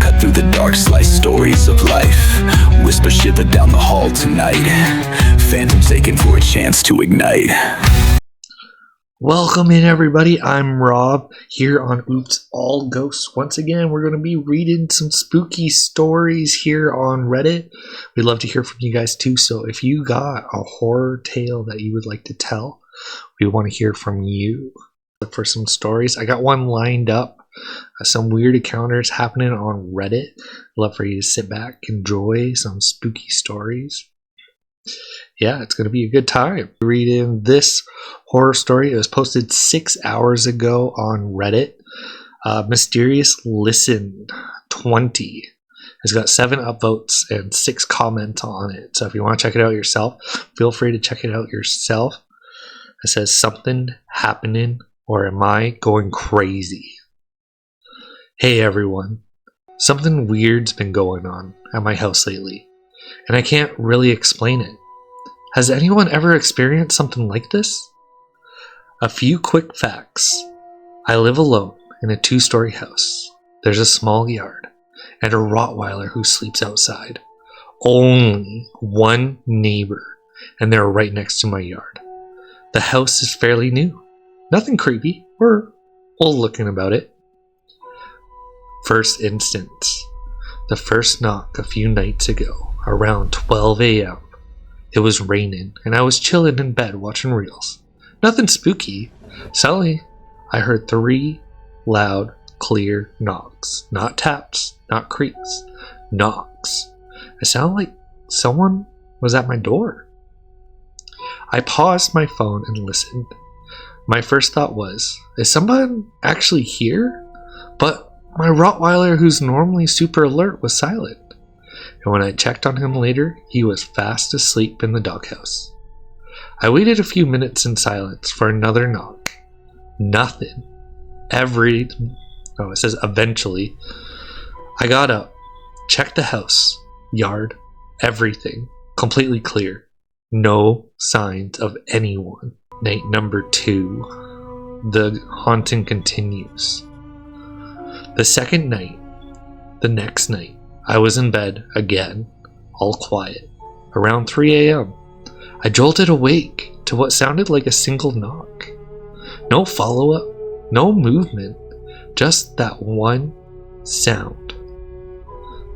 Cut through the dark, slice stories of life. Whisper shiver down the hall tonight. Phantoms aching for a chance to ignite. Welcome in, everybody. I'm Rob here on Oops All Ghosts. Once again, we're going to be reading some spooky stories here on Reddit. We'd love to hear from you guys too. So if you got a horror tale that you would like to tell, we want to hear from you. Look for some stories. I got one lined up. Some weird encounters happening on Reddit. Love for you to sit back, enjoy some spooky stories. Yeah, it's going to be a good time. Reading this horror story. It was posted 6 hours ago on Reddit. Mysterious Listen 20 has got 7 upvotes and 6 comments on it. So if you want to check it out yourself, feel free to check it out yourself. It says, something happening, or am I going crazy? Hey everyone. Something weird's been going on at my house lately, and I can't really explain it. Has anyone ever experienced something like this? A few quick facts. I live alone in a 2-story house. There's a small yard and a Rottweiler who sleeps outside. Only one neighbor, and they're right next to my yard. The house is fairly new. Nothing creepy or old looking about it. First instance. The first knock a few nights ago, around 12 a.m. It was raining, and I was chilling in bed watching reels. Nothing spooky. Suddenly, I heard 3 loud, clear knocks. Not taps, not creaks. Knocks. It sounded like someone was at my door. I paused my phone and listened. My first thought was, is someone actually here? But my Rottweiler, who's normally super alert, was silent. And when I checked on him later, he was fast asleep in the doghouse. I waited a few minutes in silence for another knock. Nothing. It says eventually. I got up, checked the house, yard, everything, completely clear. No signs of anyone. Night number 2. The haunting continues. The second night, the next night, I was in bed again, all quiet. Around 3 a.m., I jolted awake to what sounded like a single knock. No follow-up, no movement, just that one sound.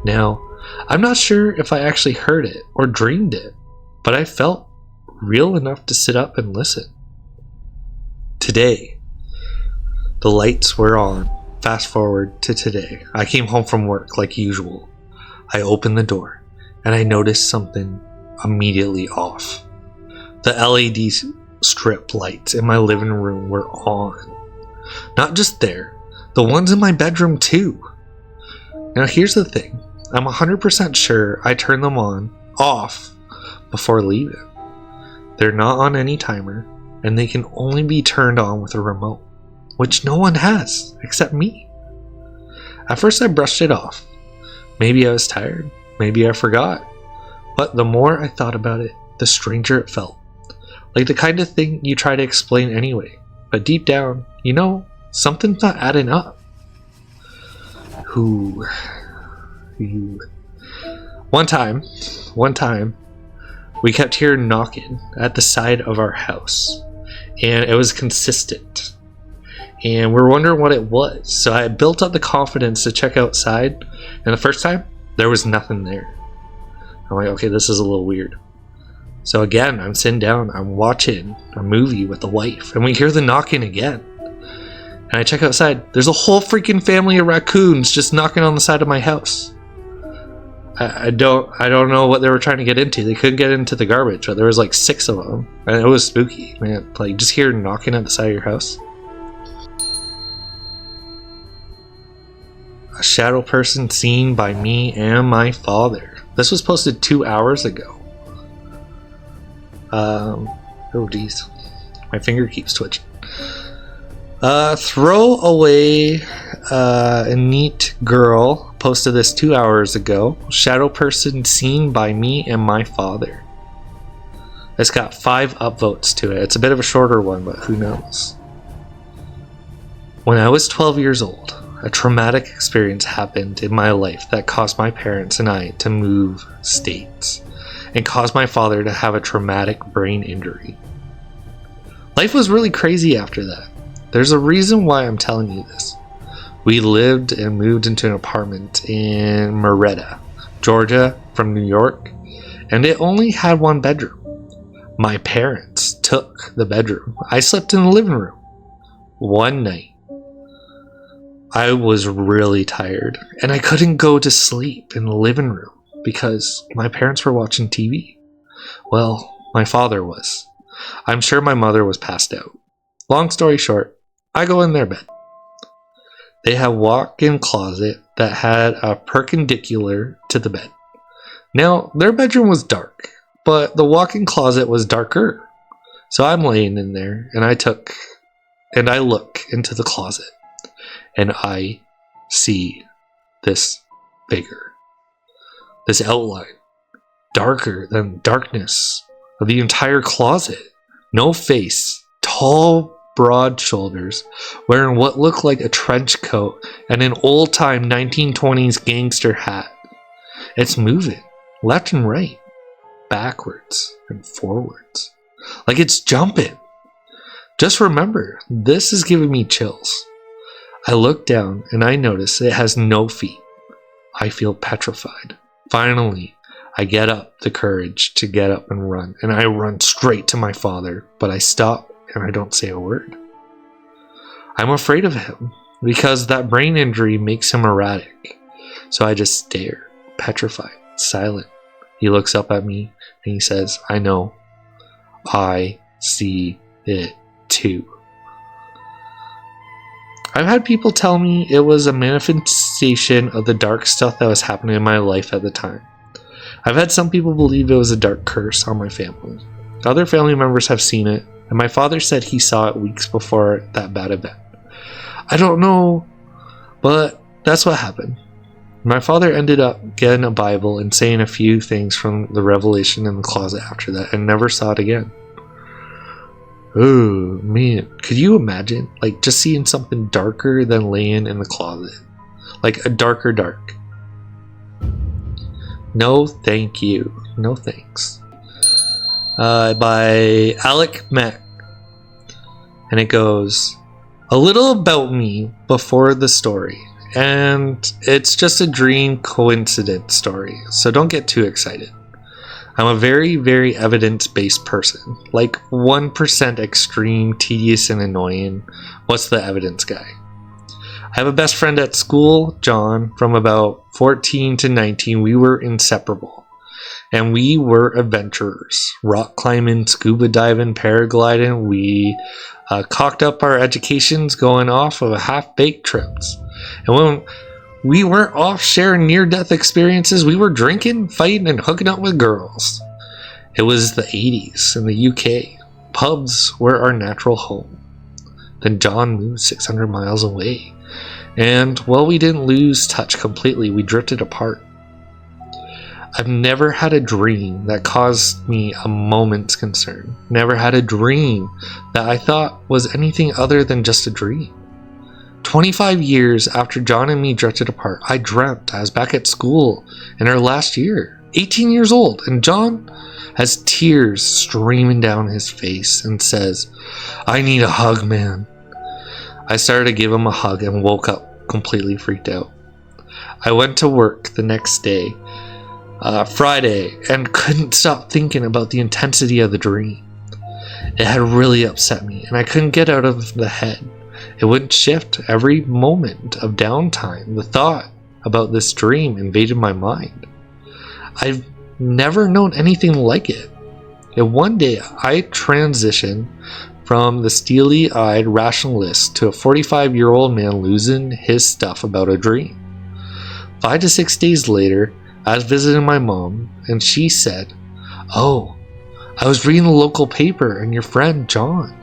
Now, I'm not sure if I actually heard it or dreamed it, but I felt real enough to sit up and listen. Today, the lights were on. Fast forward to today. I came home from work like usual. I opened the door and I noticed something immediately off. The LED strip lights in my living room were on. Not just there, the ones in my bedroom too. Now here's the thing. I'm 100% sure I turned them off before leaving. They're not on any timer, and they can only be turned on with a remote, which no one has except me. At first I brushed it off. Maybe I was tired, maybe I forgot. But the more I thought about it, the stranger it felt. Like the kind of thing you try to explain anyway, but deep down, you know, something's not adding up. One time, we kept hearing knocking at the side of our house, and it was consistent. And we're wondering what it was. So I built up the confidence to check outside, and the first time, there was nothing there. I'm like, okay, this is a little weird. So again, I'm sitting down, I'm watching a movie with the wife, and we hear the knocking again. And I check outside, there's a whole freaking family of raccoons just knocking on the side of my house. I don't know what they were trying to get into. They couldn't get into the garbage, but there was like 6 of them, and it was spooky, man. Like, just hear knocking at the side of your house. A shadow person seen by me and my father. This was posted 2 hours ago. Oh geez, my finger keeps twitching. Throw away a neat girl posted this 2 hours ago. Shadow person seen by me and my father. It's got 5 upvotes to it. It's a bit of a shorter one, but who knows. When I was 12 years old, a traumatic experience happened in my life that caused my parents and I to move states and caused my father to have a traumatic brain injury. Life was really crazy after that. There's a reason why I'm telling you this. We lived and moved into an apartment in Marietta, Georgia, from New York, and it only had one bedroom. My parents took the bedroom. I slept in the living room. One night, I was really tired, and I couldn't go to sleep in the living room because my parents were watching TV. Well, my father was. I'm sure my mother was passed out. Long story short, I go in their bed. They have a walk-in closet that had a perpendicular to the bed. Now, their bedroom was dark, but the walk-in closet was darker. So I'm laying in there, and I look into the closet, and I see this figure, this outline, darker than darkness of the entire closet. No face, tall, broad shoulders, wearing what looked like a trench coat and an old-time 1920s gangster hat. It's moving left and right, backwards and forwards, like it's jumping. Just remember, this is giving me chills. I look down and I notice it has no feet. I feel petrified. Finally, I get up the courage to get up and run, and I run straight to my father, but I stop and I don't say a word. I'm afraid of him because that brain injury makes him erratic. So I just stare, petrified, silent. He looks up at me and he says, "I know. I see it too." I've had people tell me it was a manifestation of the dark stuff that was happening in my life at the time. I've had some people believe it was a dark curse on my family. Other family members have seen it, and my father said he saw it weeks before that bad event. I don't know, but that's what happened. My father ended up getting a Bible and saying a few things from the revelation in the closet after that, and never saw it again. Oh man, could you imagine like just seeing something darker than laying in the closet? Like a darker dark. No thank you. No thanks. By Alec Mack. And it goes, "A little about me before the story. And it's just a dream coincidence story, so don't get too excited. I'm a very, very evidence-based person. Like 1% extreme, tedious, and annoying. What's the evidence guy? I have a best friend at school, John. From about 14 to 19, we were inseparable. And we were adventurers. Rock climbing, scuba diving, paragliding. We cocked up our educations going off of half-baked trips. And when we weren't off sharing near-death experiences, we were drinking, fighting, and hooking up with girls. It was the 80s in the UK. Pubs were our natural home. Then John moved 600 miles away. And while we didn't lose touch completely, we drifted apart. I've never had a dream that caused me a moment's concern. Never had a dream that I thought was anything other than just a dream. 25 years after John and me drifted apart, I dreamt I was back at school in our last year, 18 years old, and John has tears streaming down his face and says, "I need a hug, man." I started to give him a hug and woke up completely freaked out. I went to work the next day, Friday, and couldn't stop thinking about the intensity of the dream. It had really upset me, and I couldn't get out of the head. It wouldn't shift every moment of downtime. The thought about this dream invaded my mind. I've never known anything like it. And one day I transitioned from the steely-eyed rationalist to a 45-year-old man losing his stuff about a dream. 5 to 6 days later, I was visiting my mom, and she said, "Oh, I was reading the local paper, and your friend John,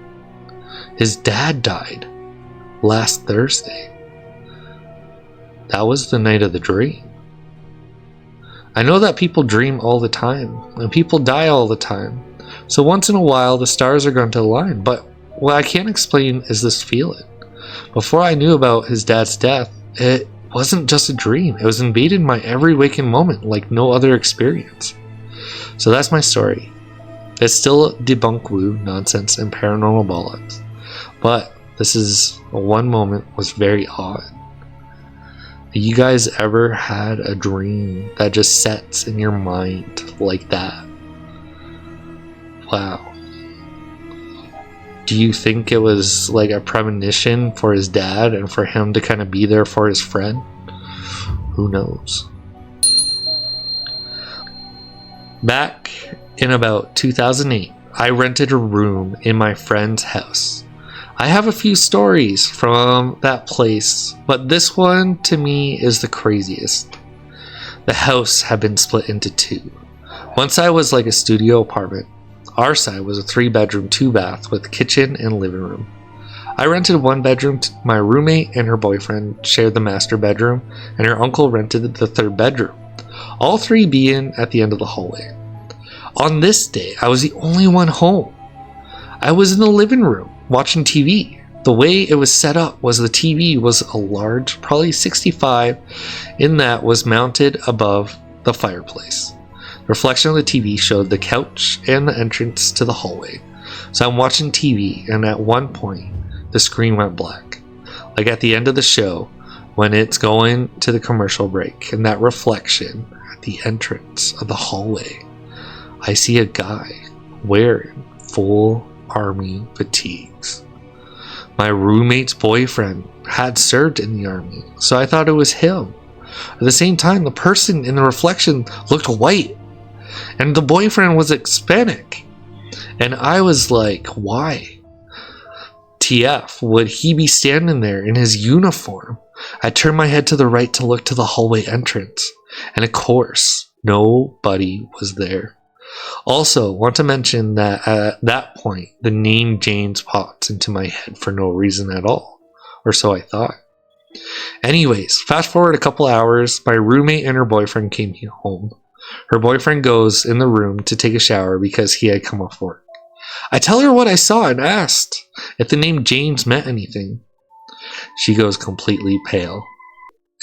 his dad died last Thursday." That was the night of the dream. I know that people dream all the time, and people die all the time. So once in a while, the stars are going to align. But what I can't explain is this feeling. Before I knew about his dad's death, it wasn't just a dream. It was invading my every waking moment like no other experience. So that's my story. It's still debunk woo nonsense and paranormal bollocks, but this is one moment was very odd. You guys ever had a dream that just sets in your mind like that? Wow. Do you think it was like a premonition for his dad and for him to kind of be there for his friend? Who knows? Back in about 2008, I rented a room in my friend's house. I have a few stories from that place, but this one to me is the craziest. The house had been split into two. One side was like a studio apartment. Our side was a 3-bedroom, 2-bath with kitchen and living room. I rented one bedroom. My roommate and her boyfriend shared the master bedroom, and her uncle rented the 3rd bedroom. All three being at the end of the hallway. On this day, I was the only one home. I was in the living room watching TV. The way it was set up was the TV was a large, probably 65, in that was mounted above the fireplace. The reflection of the TV showed the couch and the entrance to the hallway. So I'm watching TV, and at one point, the screen went black. Like at the end of the show, when it's going to the commercial break, and that reflection at the entrance of the hallway, I see a guy wearing full army fatigues. My roommate's boyfriend had served in the army, so I thought it was him. At the same time, the person in the reflection looked white, and the boyfriend was Hispanic. And I was like, why? TF, would he be standing there in his uniform? I turned my head to the right to look to the hallway entrance, and of course, nobody was there. Also, want to mention that at that point, the name James popped into my head for no reason at all, or so I thought. Anyways, fast forward a couple hours, my roommate and her boyfriend came home. Her boyfriend goes in the room to take a shower because he had come off work. I tell her what I saw and asked if the name James meant anything. She goes completely pale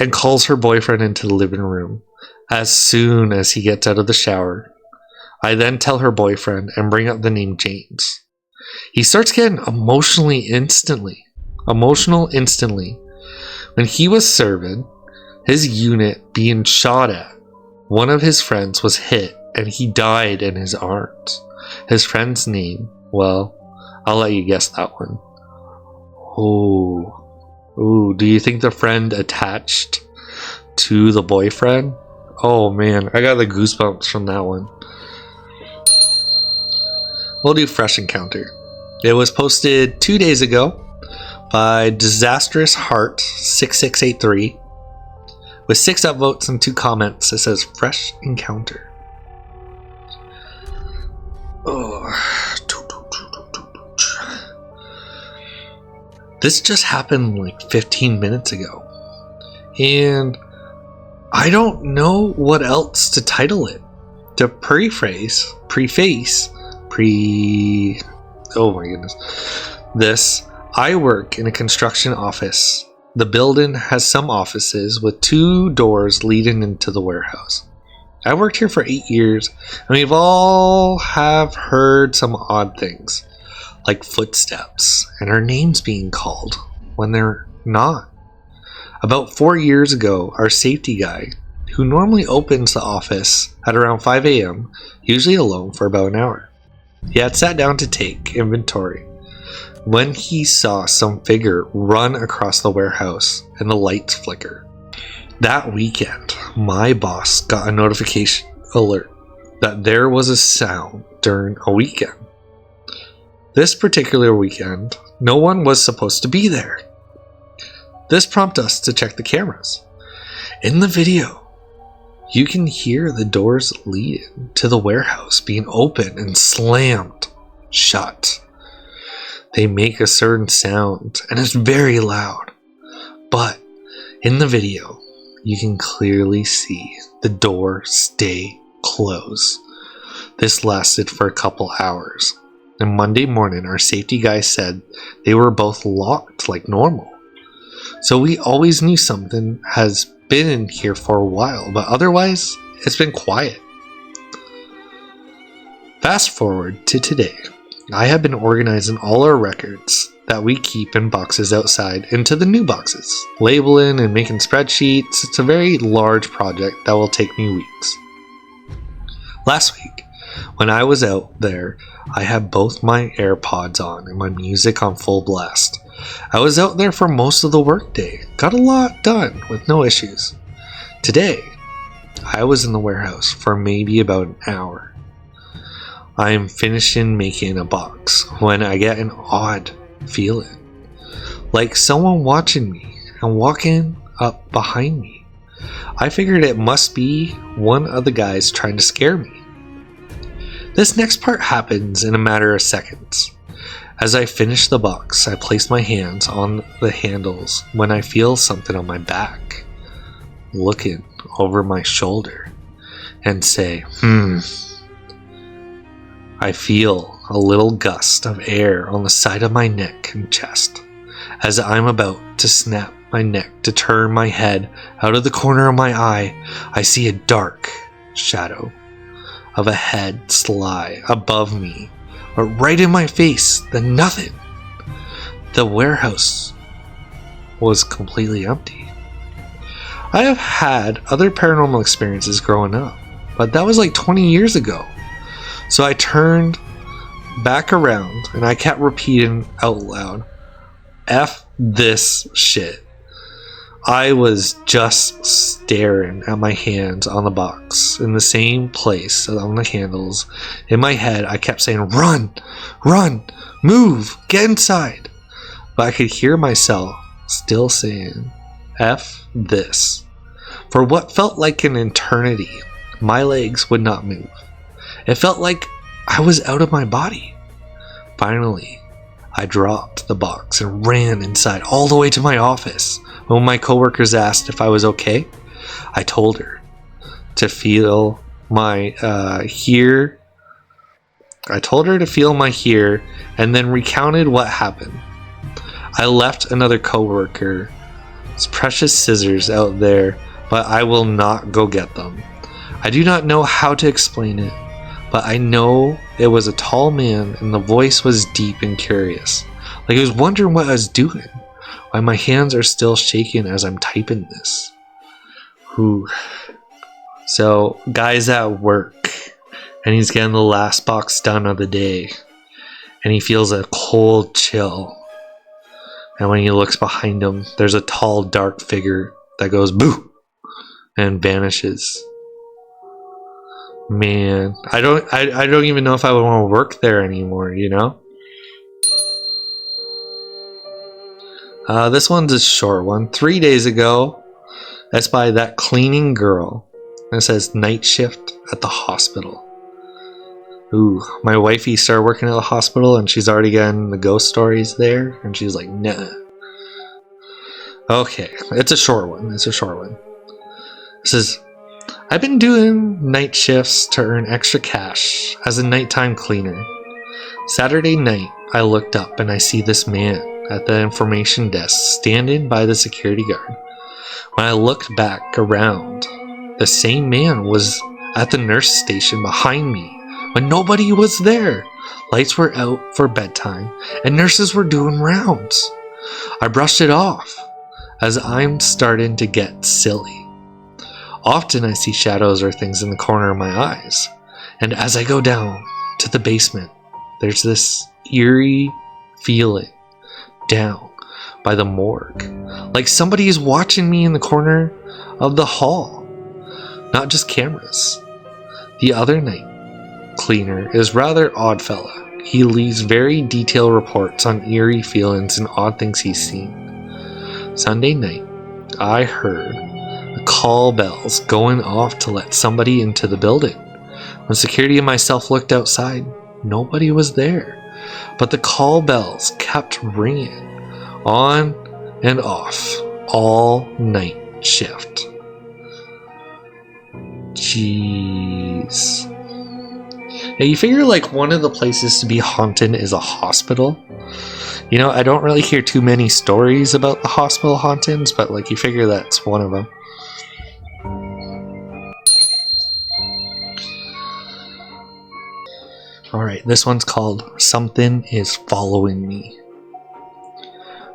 and calls her boyfriend into the living room as soon as he gets out of the shower. I then tell her boyfriend and bring up the name James. He starts getting emotional instantly. When he was serving, his unit being shot at, one of his friends was hit and he died in his arms. His friend's name, well, I'll let you guess that one. Ooh, do you think the friend attached to the boyfriend? Oh man, I got the goosebumps from that one. We'll do Fresh Encounter. It was posted 2 days ago by Disastrous Heart 6683 with 6 upvotes and 2 comments. It says Fresh Encounter. This just happened like 15 minutes ago, and I don't know what else to title it. To oh my goodness. I work in a construction office. The building has some offices with 2 doors leading into the warehouse. I worked here for 8 years, and we've all have heard some odd things, like footsteps and our names being called when they're not. About 4 years ago, our safety guy, who normally opens the office at around 5 a.m., usually alone for about an hour, he had sat down to take inventory when he saw some figure run across the warehouse and the lights flicker. That weekend, my boss got a notification alert that there was a sound during a weekend. This particular weekend, no one was supposed to be there. This prompted us to check the cameras. In the video, you can hear the doors leading to the warehouse being opened and slammed shut. They make a certain sound, and it's very loud. But in the video, you can clearly see the door stay closed. This lasted for a couple hours. And Monday morning, our safety guy said they were both locked like normal. So we always knew something has been in here for a while, but otherwise, it's been quiet. Fast forward to today. I have been organizing all our records that we keep in boxes outside into the new boxes, labeling and making spreadsheets. It's a very large project that will take me weeks. Last week, when I was out there, I had both my AirPods on and my music on full blast. I was out there for most of the workday, got a lot done with no issues. Today, I was in the warehouse for maybe about an hour. I am finishing making a box when I get an odd feeling, like someone watching me and walking up behind me. I figured it must be one of the guys trying to scare me. This next part happens in a matter of seconds. As I finish the box, I place my hands on the handles when I feel something on my back, looking over my shoulder, and say, I feel a little gust of air on the side of my neck and chest. As I'm about to snap my neck to turn my head out of the corner of my eye, I see a dark shadow of a head lie above me, but right in my face, then nothing. The warehouse was completely empty. I have had other paranormal experiences growing up, but that was like 20 years ago. So I turned back around and I kept repeating out loud, F this shit. I was just staring at my hands on the box in the same place on the handles. In my head, I kept saying, run, run, move, get inside. But I could hear myself still saying, F this. For what felt like an eternity, my legs would not move. It felt like I was out of my body. Finally, I dropped the box and ran inside all the way to my office. When my coworkers asked if I was okay, I told her to feel my here. I told her to feel my here and then recounted what happened. I left another coworker's precious scissors out there, but I will not go get them. I do not know how to explain it, but I know it was a tall man and the voice was deep and curious. Like he was wondering what I was doing, why my hands are still shaking as I'm typing this. Whew. So, guy's at work and he's getting the last box done of the day and he feels a cold chill. And when he looks behind him, there's a tall, dark figure that goes boo and vanishes. Man, I don't even know if I would want to work there anymore, you know? This one's a short one. 3 days ago, that's by that cleaning girl. And it says night shift at the hospital. Ooh, my wifey started working at the hospital and she's already getting the ghost stories there. And she's like, nah. Okay, it's a short one. It says, I've been doing night shifts to earn extra cash as a nighttime cleaner. Saturday night, I looked up and I see this man at the information desk standing by the security guard. When I looked back around, the same man was at the nurse station behind me when nobody was there. Lights were out for bedtime and nurses were doing rounds. I brushed it off as I'm starting to get silly. Often I see shadows or things in the corner of my eyes, and as I go down to the basement, there's this eerie feeling down by the morgue, like somebody is watching me in the corner of the hall, not just cameras. The other night cleaner is rather odd fella. He leaves very detailed reports on eerie feelings and odd things he's seen. Sunday night, I heard call bells going off to let somebody into the building. When security and myself looked outside, nobody was there, but the call bells kept ringing on and off all night shift. Jeez. Yeah, you figure like one of the places to be haunted is a hospital. You know, I don't really hear too many stories about the hospital hauntings, but like you figure that's one of them. Alright, this one's called Something is Following Me.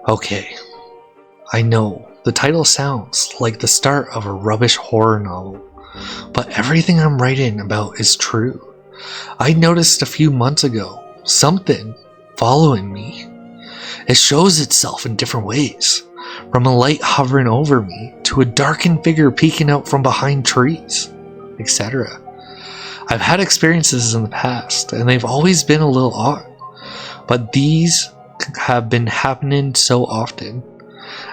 Okay, I know, the title sounds like the start of a rubbish horror novel, but everything I'm writing about is true. I noticed a few months ago, something following me. It shows itself in different ways, from a light hovering over me to a darkened figure peeking out from behind trees, etc. I've had experiences in the past, and they've always been a little odd, but these have been happening so often.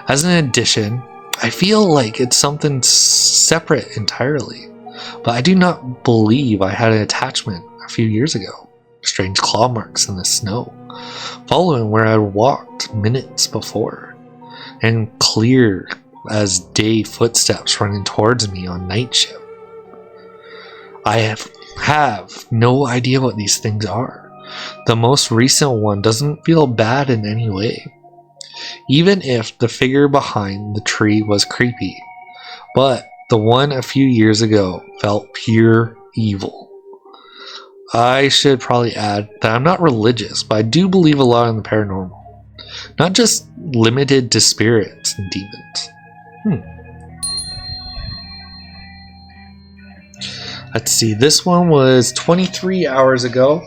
As an addition, I feel like it's something separate entirely, but I do not believe I had an attachment a few years ago. Strange claw marks in the snow, following where I walked minutes before, and clear as day footsteps running towards me on night shift. I have no idea what these things are. The most recent one doesn't feel bad in any way, even if the figure behind the tree was creepy, but the one a few years ago felt pure evil. I should probably add that I'm not religious, but I do believe a lot in the paranormal, not just limited to spirits and demons. Let's see, this one was 23 hours ago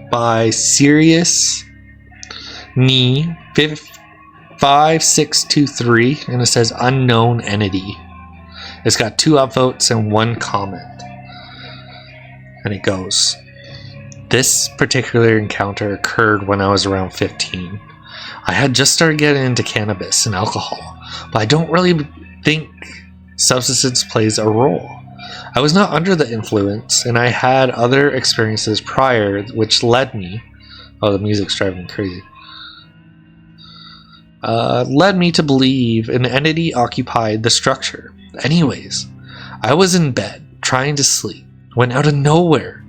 by Sirius Knee 5623, and it says unknown entity. It's got 2 upvotes and 1 comment. And it goes, this particular encounter occurred when I was around 15. I had just started getting into cannabis and alcohol, but I don't really think substance plays a role. I was not under the influence, and I had other experiences prior which led me... Oh, the music's driving me crazy. Led me to believe an entity occupied the structure. Anyways, I was in bed, trying to sleep, when out of nowhere,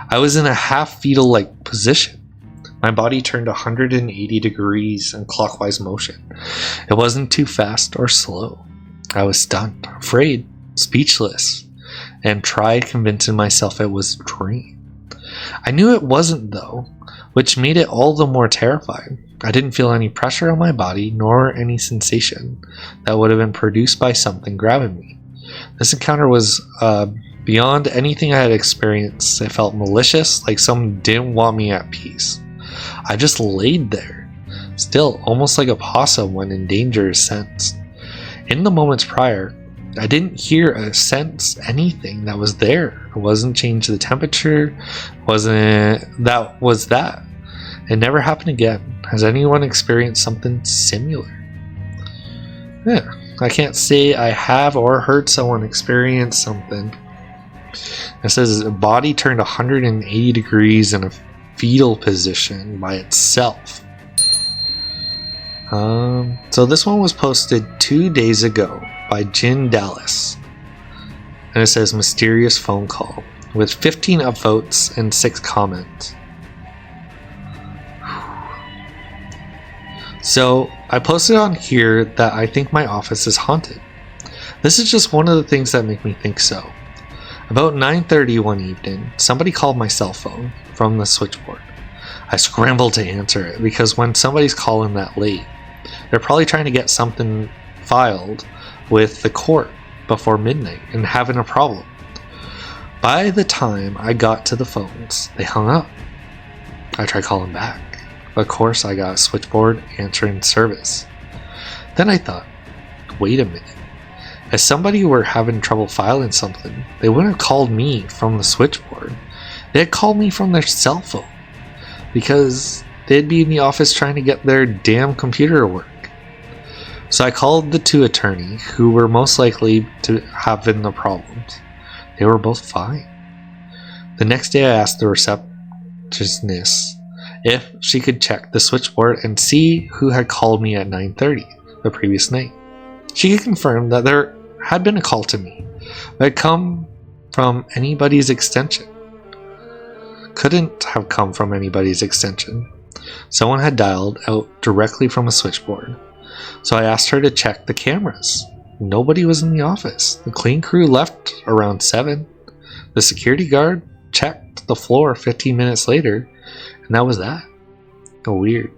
I was in a half-fetal-like position. My body turned 180 degrees in clockwise motion. It wasn't too fast or slow. I was stunned, afraid, speechless, and tried convincing myself it was a dream. I knew it wasn't, though, which made it all the more terrifying. I didn't feel any pressure on my body, nor any sensation that would have been produced by something grabbing me. This encounter was beyond anything I had experienced. It felt malicious, like someone didn't want me at peace. I just laid there, still, almost like a possum when in danger is sensed. In the moments prior, I didn't hear or sense anything that was there. It wasn't changed the temperature, that. It never happened again. Has anyone experienced something similar? Yeah, I can't say I have or heard someone experience something. It says a body turned 180 degrees in a fetal position by itself. So this one was posted 2 days ago by Jin Dallas, and it says mysterious phone call with 15 upvotes and 6 comments. So I posted on here that I think my office is haunted. This is just one of the things that make me think so. About 9:30 one evening, somebody called my cell phone from the switchboard. I scrambled to answer it because when somebody's calling that late, they're probably trying to get something filed with the court before midnight and having a problem. By the time I got to the phones, they hung up. I tried calling back. Of course, I got a switchboard answering service. Then I thought, wait a minute. If somebody were having trouble filing something, they wouldn't have called me from the switchboard. They'd called me from their cell phone because they'd be in the office trying to get their damn computer to work. So I called the 2 attorneys who were most likely to have been the problems. They were both fine. The next day I asked the receptionist if she could check the switchboard and see who had called me at 9:30 the previous night. She could confirm that there had been a call to me, but it come from anybody's extension. Couldn't have come from anybody's extension. Someone had dialed out directly from a switchboard, so I asked her to check the cameras. Nobody was in the office. The clean crew left around 7. The security guard checked the floor 15 minutes later, and that was that. Oh, weird.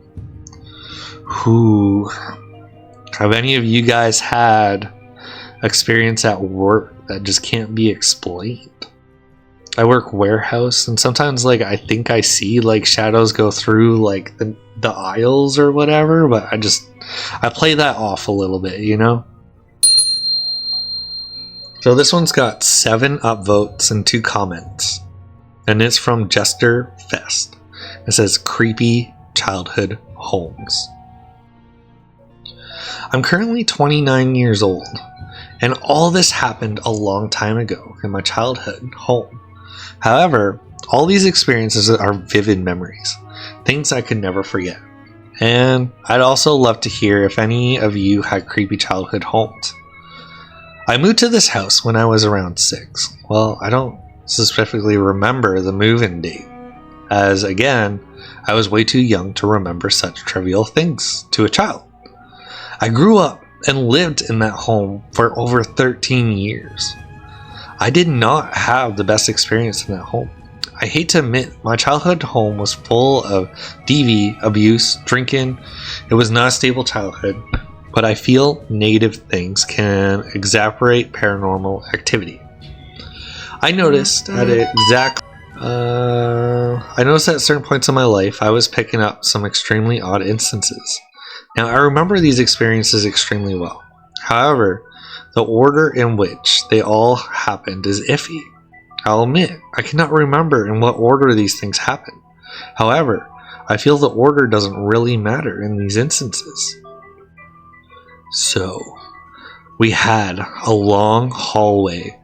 Have any of you guys had experience at work that just can't be explained? I work warehouse, and sometimes I think I see shadows go through the aisles or whatever, but I play that off a little bit, you know? So this one's got 7 upvotes and 2 comments, and it's from Jester Fest. It says creepy childhood homes. I'm currently 29 years old, and all this happened a long time ago in my childhood home. However, all these experiences are vivid memories, things I could never forget. And I'd also love to hear if any of you had creepy childhood homes. I moved to this house when I was around 6. Well, I don't specifically remember the move-in date, as again, I was way too young to remember such trivial things to a child. I grew up and lived in that home for over 13 years. I did not have the best experience in that home. I hate to admit, my childhood home was full of DV, abuse, drinking. It was not a stable childhood, but I feel negative things can exacerbate paranormal activity. I noticed at certain points in my life I was picking up some extremely odd instances. Now, I remember these experiences extremely well. However, the order in which they all happened is iffy. I'll admit, I cannot remember in what order these things happened. However, I feel the order doesn't really matter in these instances. So, we had a long hallway,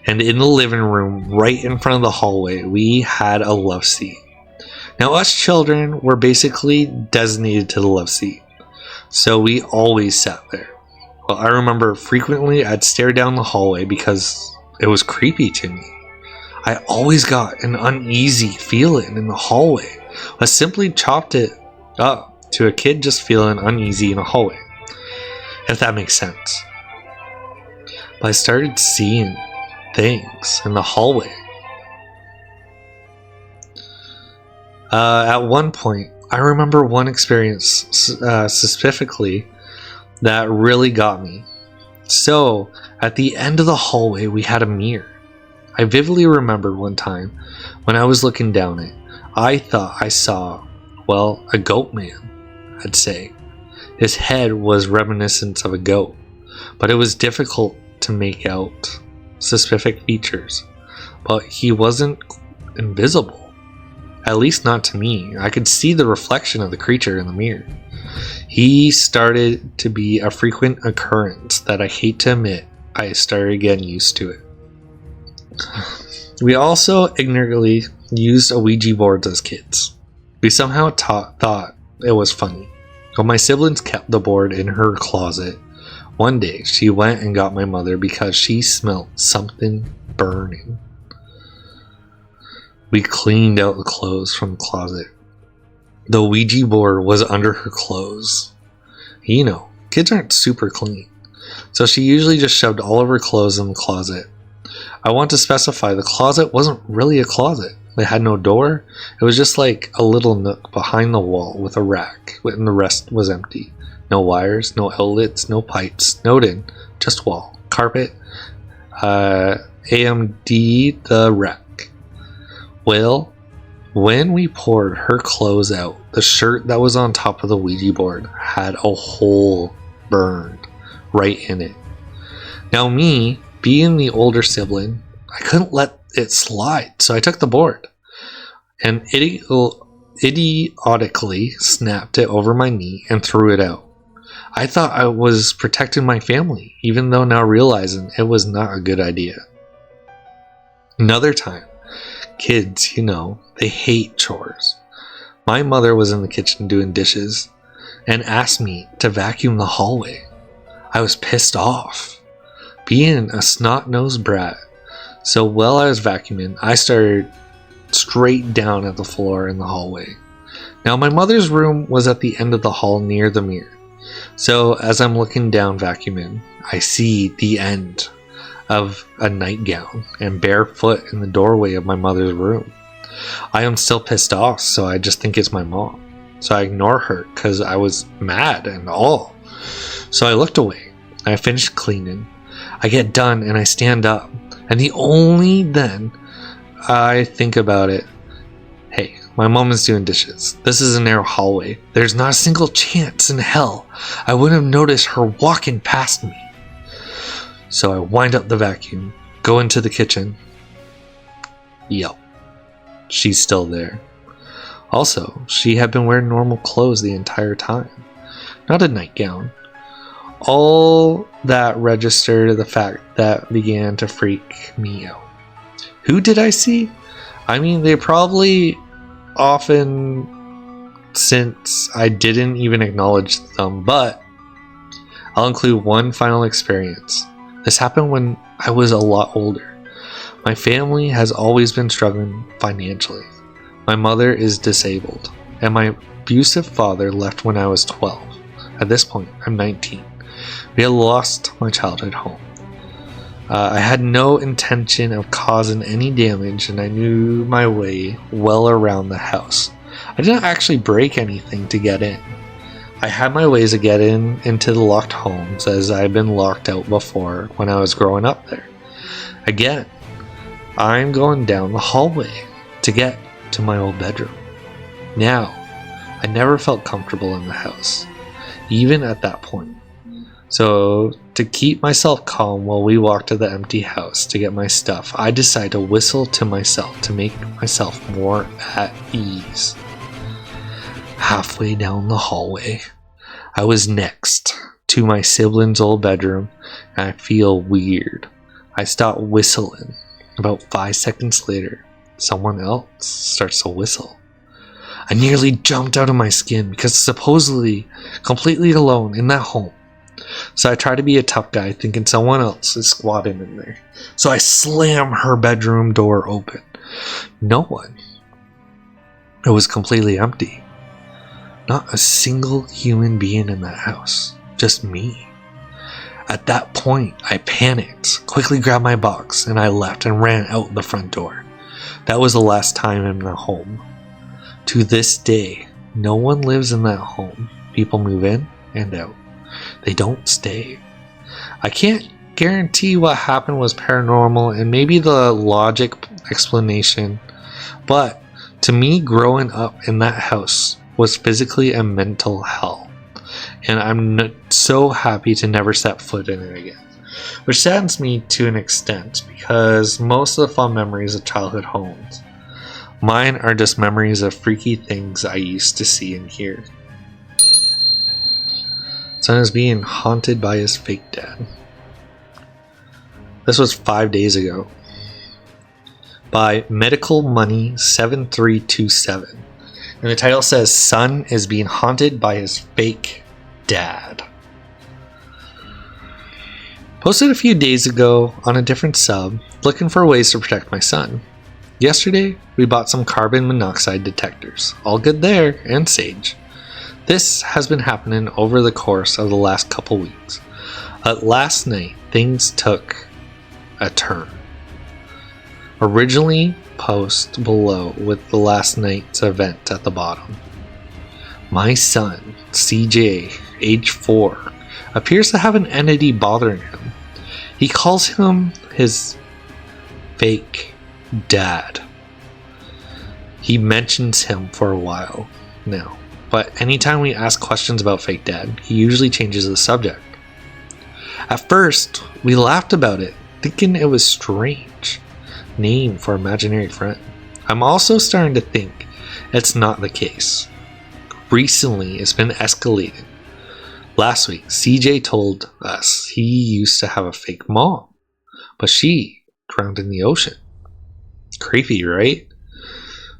and in the living room, right in front of the hallway, we had a love seat. Now, us children were basically designated to the love seat, so we always sat there. Well, I remember frequently I'd stare down the hallway because it was creepy to me. I always got an uneasy feeling in the hallway. I simply chopped it up to a kid just feeling uneasy in a hallway, if that makes sense. But I started seeing things in the hallway. At one point, I remember one experience specifically that really got me. So, at the end of the hallway, we had a mirror. I vividly remember one time when I was looking down it, I thought I saw, a goat man, I'd say. His head was reminiscent of a goat, but it was difficult to make out specific features. But he wasn't invisible, at least not to me. I could see the reflection of the creature in the mirror. He started to be a frequent occurrence that I hate to admit I started getting used to it. We also ignorantly used a Ouija board as kids. We somehow thought it was funny. But my siblings kept the board in her closet. One day, she went and got my mother because she smelled something burning. We cleaned out the clothes from the closet. The Ouija board was under her clothes. You know, kids aren't super clean. So she usually just shoved all of her clothes in the closet. I want to specify the closet wasn't really a closet. It had no door. It was just like a little nook behind the wall with a rack, and the rest was empty. No wires, no outlets, no pipes, noted, just wall, carpet, AMD the rack. Well, when we poured her clothes out, the shirt that was on top of the Ouija board had a hole burned right in it. Now me, being the older sibling, I couldn't let it slide, so I took the board and idiotically snapped it over my knee and threw it out. I thought I was protecting my family, even though now realizing it was not a good idea. Another time, kids, they hate chores. My mother was in the kitchen doing dishes and asked me to vacuum the hallway. I was pissed off, being a snot-nosed brat. So while I was vacuuming, I started straight down at the floor in the hallway. Now, my mother's room was at the end of the hall near the mirror. So, as I'm looking down vacuuming, I see the end of a nightgown and barefoot in the doorway of my mother's room. I am still pissed off, so I just think it's my mom. So I ignore her because I was mad and all. So I looked away. I finished cleaning. I get done and I stand up. And only then I think about it. Hey, my mom is doing dishes. This is a narrow hallway. There's not a single chance in hell I wouldn't have noticed her walking past me. So I wind up the vacuum, go into the kitchen. Yep, she's still there. Also, she had been wearing normal clothes the entire time, not a nightgown. All that registered the fact that began to freak me out. Who did I see? I mean, they probably often, since I didn't even acknowledge them, but I'll include one final experience. This happened when I was a lot older. My family has always been struggling financially. My mother is disabled, and my abusive father left when I was 12. At this point, I'm 19. We had lost my childhood home. I had no intention of causing any damage, and I knew my way well around the house. I didn't actually break anything to get in. I had my ways of getting into the locked homes, as I've been locked out before when I was growing up there. Again, I'm going down the hallway to get to my old bedroom. Now, I never felt comfortable in the house, even at that point. So, to keep myself calm while we walk to the empty house to get my stuff, I decide to whistle to myself to make myself more at ease. Halfway down the hallway, I was next to my sibling's old bedroom, and I feel weird. I stop whistling. About 5 seconds later, someone else starts to whistle. I nearly jumped out of my skin because supposedly completely alone in that home. So I try to be a tough guy, thinking someone else is squatting in there. So I slam her bedroom door open. No one. It was completely empty. Not a single human being in that house. Just me. At that point, I panicked, quickly grabbed my box, and I left and ran out the front door. That was the last time in the home. To this day, no one lives in that home. People move in and out. They don't stay. I can't guarantee what happened was paranormal and maybe the logic explanation, but to me, growing up in that house was physically a mental hell, and I'm so happy to never step foot in it again. Which saddens me to an extent, because most of the fun memories of childhood homes, mine are just memories of freaky things I used to see and hear. Son is being haunted by his fake dad. This was 5 days ago. By Medical Money 7327. And the title says, Son is being haunted by his fake dad. Posted a few days ago on a different sub, looking for ways to protect my son. Yesterday, we bought some carbon monoxide detectors. All good there, and sage. This has been happening over the course of the last couple weeks. Last night, things took a turn. Originally, post below with the last night's event at the bottom. My son, CJ, age 4, appears to have an entity bothering him. He calls him his fake dad. He mentions him for a while now, but anytime we ask questions about fake dad, he usually changes the subject. At first, we laughed about it, thinking it was strange name for imaginary friend. I'm also starting to think it's not the case. Recently, it's been escalating. Last week, CJ told us he used to have a fake mom, but she drowned in the ocean. Creepy, right?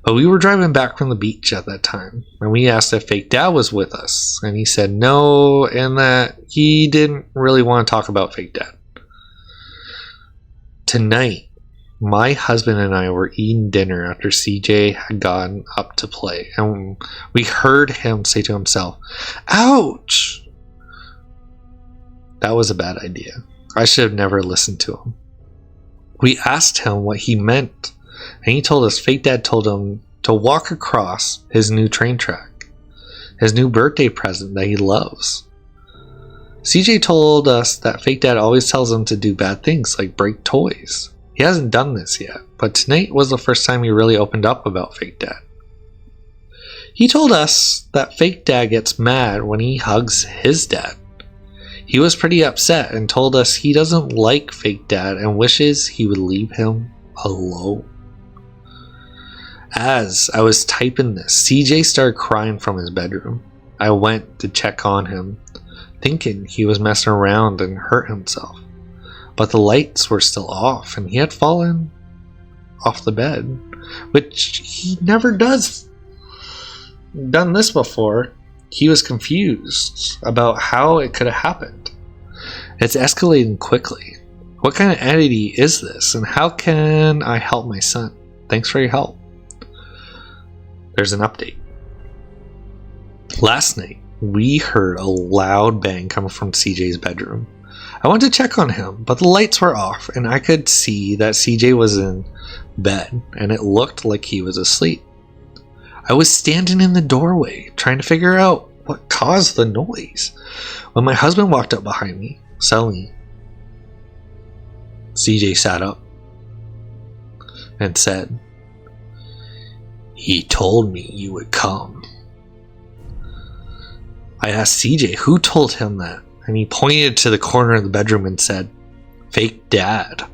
But we were driving back from the beach at that time, and we asked if fake dad was with us, and he said no, and that he didn't really want to talk about fake dad. Tonight, My husband and I were eating dinner after CJ had gotten up to play, and we heard him say to himself, "Ouch!" That was a bad idea. I should have never listened to him. We asked him what he meant, and he told us Fake Dad told him to walk across his new train track, his new birthday present that he loves. CJ told us that Fake Dad always tells him to do bad things like break toys. He hasn't done this yet, but tonight was the first time he really opened up about Fake Dad. He told us that Fake Dad gets mad when he hugs his dad. He was pretty upset and told us he doesn't like Fake Dad and wishes he would leave him alone. As I was typing this, CJ started crying from his bedroom. I went to check on him, thinking he was messing around and hurt himself. But the lights were still off and he had fallen off the bed, which he never does. Done this before. He was confused about how it could have happened. It's escalating quickly. What kind of entity is this, and how can I help my son? Thanks for your help. There's an update. Last night, we heard a loud bang coming from CJ's bedroom. I went to check on him, but the lights were off and I could see that CJ was in bed and it looked like he was asleep. I was standing in the doorway trying to figure out what caused the noise when my husband walked up behind me, suddenly CJ sat up and said, "He told me you would come." I asked CJ who told him that, and he pointed to the corner of the bedroom and said, "Fake Dad."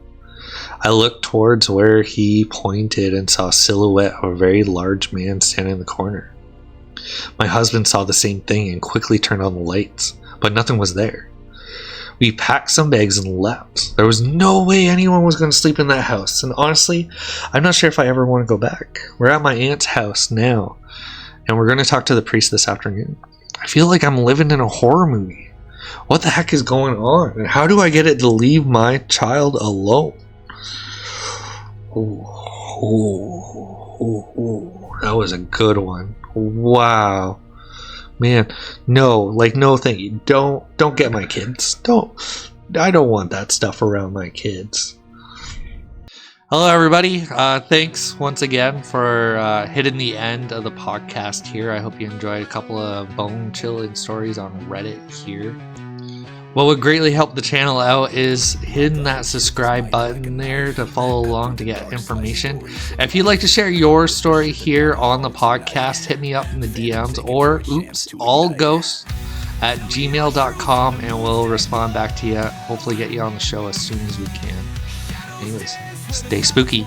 I looked towards where he pointed and saw a silhouette of a very large man standing in the corner. My husband saw the same thing and quickly turned on the lights, but nothing was there. We packed some bags and left. There was no way anyone was going to sleep in that house, and honestly, I'm not sure if I ever want to go back. We're at my aunt's house now, and we're going to talk to the priest this afternoon. I feel like I'm living in a horror movie. What the heck is going on? And how do I get it to leave my child alone? That was a good one. Wow. Man, no, no thank you. Don't get my kids. I don't want that stuff around my kids. Hello everybody. Thanks once again for hitting the end of the podcast here. I hope you enjoyed a couple of bone-chilling stories on Reddit here. What would greatly help the channel out is hitting that subscribe button there to follow along to get information. If you'd like to share your story here on the podcast, hit me up in the DMs or oopsallghosts@gmail.com and we'll respond back to you. Hopefully get you on the show as soon as we can. Anyways, stay spooky.